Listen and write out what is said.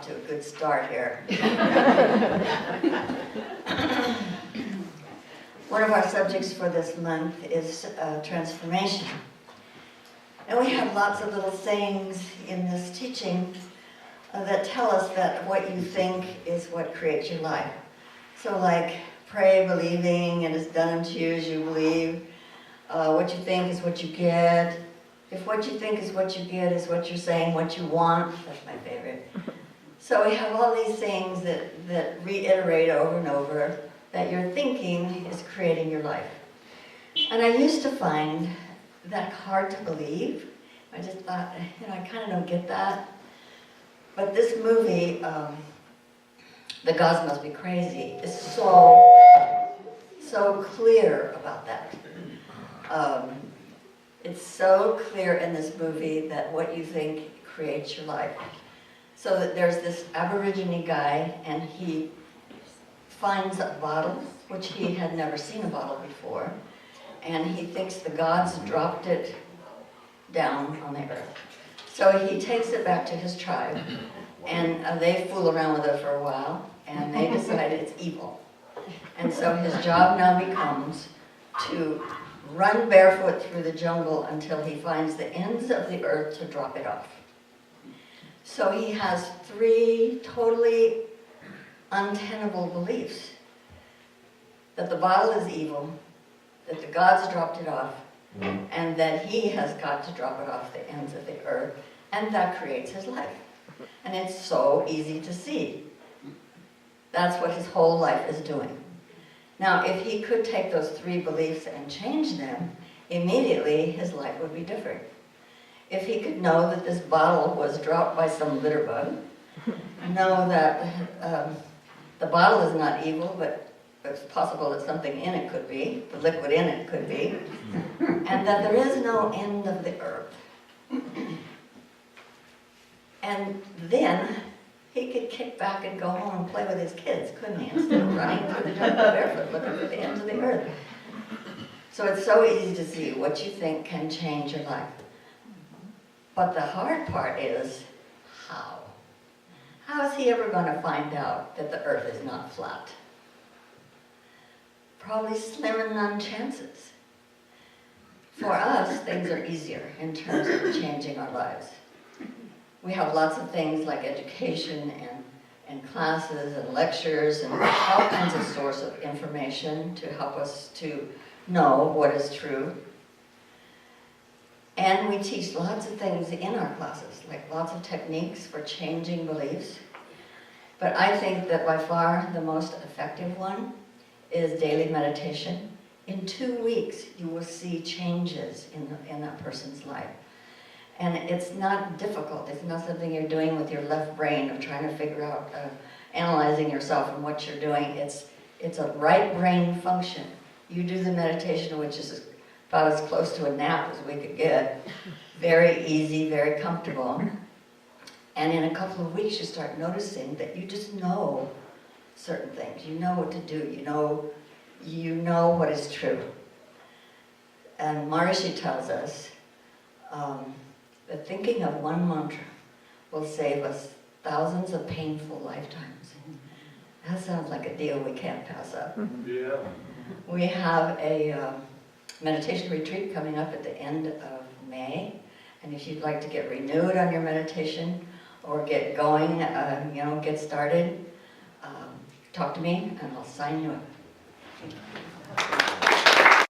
off to a good start here. One of our subjects for this month is transformation. And we have lots of little sayings in this teaching that tell us that what you think is what creates your life. So like, pray believing it is done unto you as you believe. What you think is what you get. If what you think is what you get is what you're saying, what you want, that's my favorite. So we have all these things that reiterate over and over that your thinking is creating your life. And I used to find that hard to believe. I just thought, I kind of don't get that. But this movie, The Gods Must Be Crazy, is so clear about that. It's so clear in this movie that what you think creates your life. So that there's this Aborigine guy, and he finds a bottle, which he had never seen a bottle before, and he thinks the gods dropped it down on the earth. So he takes it back to his tribe, and they fool around with it for a while, and they decide it's evil. And so his job now becomes to run barefoot through the jungle until he finds the ends of the earth to drop it off. So he has 3 totally untenable beliefs. That the bottle is evil, that the gods dropped it off, and that he has got to drop it off the ends of the earth, and that creates his life. And it's so easy to see. That's what his whole life is doing. Now, if he could take those 3 beliefs and change them, immediately his life would be different. If he could know that this bottle was dropped by some litter bug, know that the bottle is not evil, but it's possible that something in it could be, the liquid in it could be, and that there is no end of the earth. And then he could kick back and go home and play with his kids, couldn't he? Instead of running through the jungle barefoot looking for the ends of the earth. So it's so easy to see what you think can change your life. But the hard part is, how? How is he ever going to find out that the earth is not flat? Probably slim and none chances. For us, things are easier in terms of changing our lives. We have lots of things like education and classes and lectures and all kinds of sources of information to help us to know what is true. And we teach lots of things in our classes, like lots of techniques for changing beliefs. But I think that by far the most effective one is daily meditation. In 2 weeks, you will see changes in that person's life. And it's not difficult. It's not something you're doing with your left brain of trying to figure out, analyzing yourself and what you're doing. It's a right brain function. You do the meditation, which is about as close to a nap as we could get. Very easy, very comfortable. And in a couple of weeks, you start noticing that you just know certain things. You know what to do. You know what is true. And Maharishi tells us that thinking of one mantra will save us thousands of painful lifetimes. That sounds like a deal we can't pass up. Yeah. We have a meditation retreat coming up at the end of May. And if you'd like to get renewed on your meditation or get going, get started, talk to me and I'll sign you up.